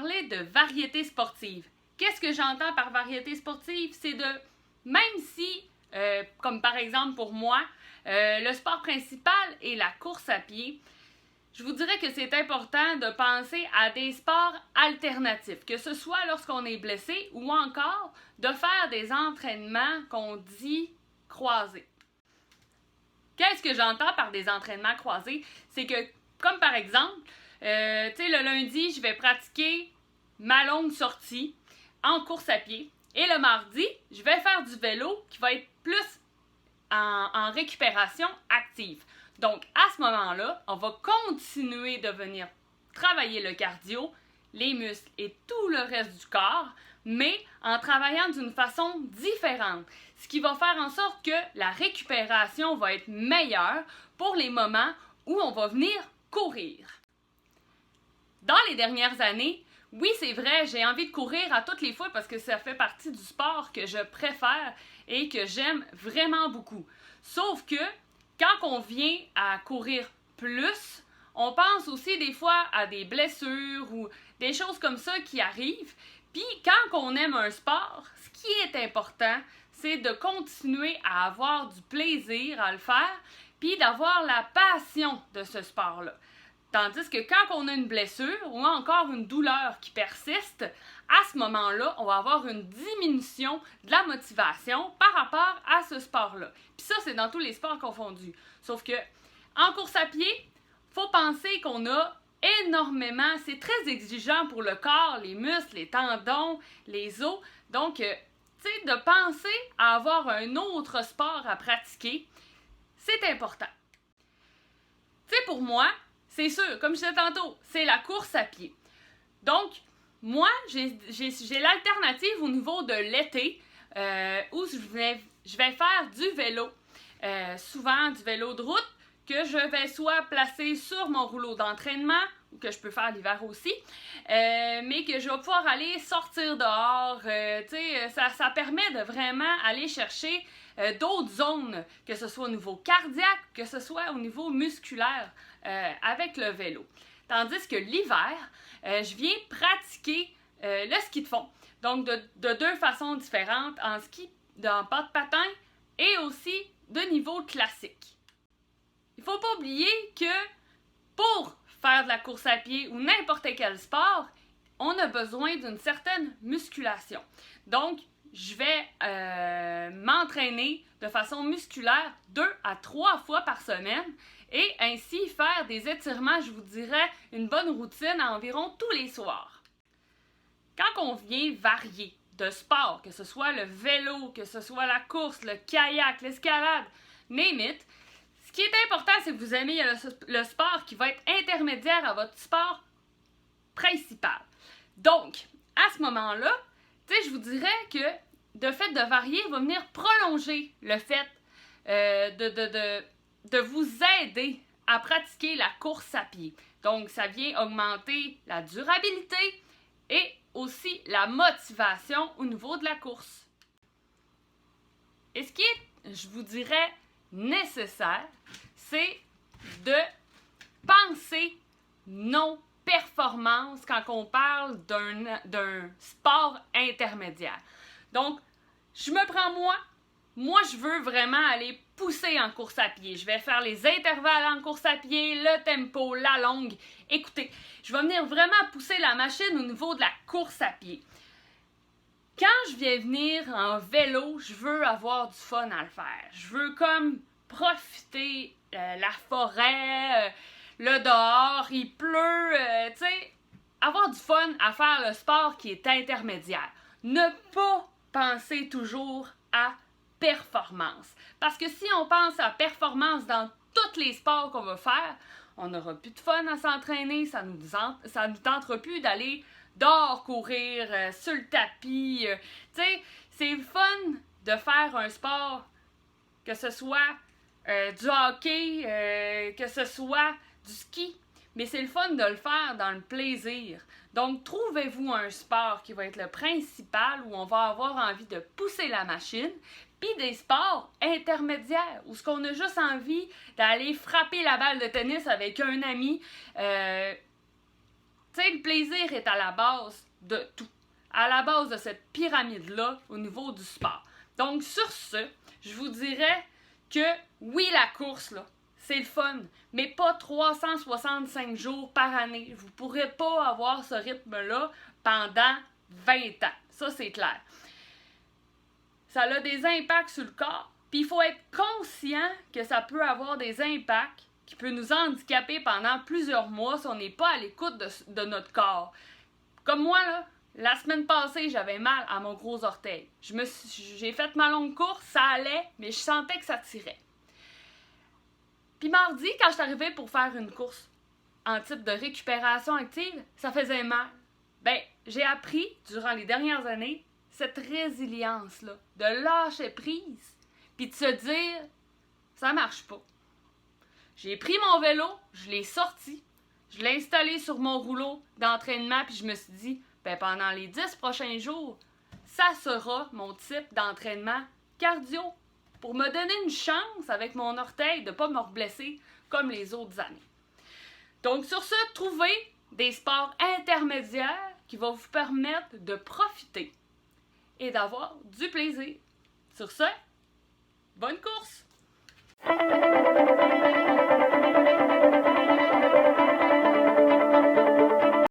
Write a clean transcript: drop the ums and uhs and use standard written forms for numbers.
parler de variété sportive. Qu'est-ce que j'entends par variété sportive? C'est de, même si, comme par exemple pour moi, le sport principal est la course à pied, je vous dirais que c'est important de penser à des sports alternatifs, que ce soit lorsqu'on est blessé ou encore de faire des entraînements qu'on dit croisés. Qu'est-ce que j'entends par des entraînements croisés? C'est que, comme par exemple, le lundi, je vais pratiquer ma longue sortie en course à pied. Et le mardi, je vais faire du vélo qui va être plus en récupération active. Donc, à ce moment-là, on va continuer de venir travailler le cardio, les muscles et tout le reste du corps, mais en travaillant d'une façon différente. Ce qui va faire en sorte que la récupération va être meilleure pour les moments où on va venir courir. Dans les dernières années, oui, c'est vrai, j'ai envie de courir à toutes les fois parce que ça fait partie du sport que je préfère et que j'aime vraiment beaucoup. Sauf que quand on vient à courir plus, on pense aussi des fois à des blessures ou des choses comme ça qui arrivent. Puis quand on aime un sport, ce qui est important, c'est de continuer à avoir du plaisir à le faire, puis d'avoir la passion de ce sport-là. Tandis que quand on a une blessure ou encore une douleur qui persiste, à ce moment-là, on va avoir une diminution de la motivation par rapport à ce sport-là. Puis ça, c'est dans tous les sports confondus. Sauf que en course à pied, il faut penser qu'on a énormément, c'est très exigeant pour le corps, les muscles, les tendons, les os. Donc, tu sais, de penser à avoir un autre sport à pratiquer, c'est important. Tu sais, pour moi, c'est sûr, comme je disais tantôt, c'est la course à pied. Donc, moi, j'ai l'alternative au niveau de l'été où je vais faire du vélo. Souvent du vélo de route que je vais soit placer sur mon rouleau d'entraînement ou que je peux faire l'hiver aussi, mais que je vais pouvoir aller sortir dehors. Ça permet de vraiment aller chercher d'autres zones, que ce soit au niveau cardiaque, que ce soit au niveau musculaire avec le vélo. Tandis que l'hiver, je viens pratiquer le ski de fond. Donc, de deux façons différentes, en ski, en pas de patin et aussi de niveau classique. Il ne faut pas oublier que pour faire de la course à pied ou n'importe quel sport, on a besoin d'une certaine musculation. Donc, je vais m'entraîner de façon musculaire 2 à 3 fois par semaine et ainsi faire des étirements, je vous dirais, une bonne routine à environ tous les soirs. Quand on vient varier de sport, que ce soit le vélo, que ce soit la course, le kayak, l'escalade, name it, ce qui est important, c'est que vous aimiez le sport qui va être intermédiaire à votre sport principal. Donc, à ce moment-là, je vous dirais que le fait de varier va venir prolonger le fait de vous aider à pratiquer la course à pied. Donc, ça vient augmenter la durabilité et aussi la motivation au niveau de la course. Et ce qui est, je vous dirais, nécessaire, c'est de penser non-performance quand on parle d'un sport intermédiaire. Donc, je me prends moi je veux vraiment aller pousser en course à pied. Je vais faire les intervalles en course à pied, le tempo, la longue. Écoutez, je vais venir vraiment pousser la machine au niveau de la course à pied. Quand je viens venir en vélo, je veux avoir du fun à le faire. Je veux comme profiter la forêt, le dehors, il pleut, avoir du fun à faire le sport qui est intermédiaire. Ne pas penser toujours à performance. Parce que si on pense à performance dans tous les sports qu'on va faire, on n'aura plus de fun à s'entraîner, ça nous tentera plus d'aller dehors courir, sur le tapis. C'est fun de faire un sport, que ce soit du hockey, que ce soit du ski, mais c'est le fun de le faire dans le plaisir. Donc, trouvez-vous un sport qui va être le principal, où on va avoir envie de pousser la machine, puis des sports intermédiaires, où ce qu'on a juste envie d'aller frapper la balle de tennis avec un ami, Tu sais, le plaisir est à la base de tout, à la base de cette pyramide-là au niveau du sport. Donc, sur ce, je vous dirais que oui, la course, là, c'est le fun, mais pas 365 jours par année. Vous ne pourrez pas avoir ce rythme-là pendant 20 ans. Ça, c'est clair. Ça a des impacts sur le corps, puis il faut être conscient que ça peut avoir des impacts qui peuvent nous handicaper pendant plusieurs mois si on n'est pas à l'écoute de notre corps. Comme moi, là, la semaine passée, j'avais mal à mon gros orteil. J'ai fait ma longue course, ça allait, mais je sentais que ça tirait. Puis mardi, quand je suis arrivée pour faire une course en type de récupération active, ça faisait mal. Ben, j'ai appris, durant les dernières années, cette résilience-là, de lâcher prise, puis de se dire, ça marche pas. J'ai pris mon vélo, je l'ai sorti, je l'ai installé sur mon rouleau d'entraînement, puis je me suis dit, ben pendant les 10 prochains jours, ça sera mon type d'entraînement cardio, pour me donner une chance avec mon orteil de ne pas me reblesser comme les autres années. Donc sur ce, trouvez des sports intermédiaires qui vont vous permettre de profiter et d'avoir du plaisir. Sur ce, bonne course!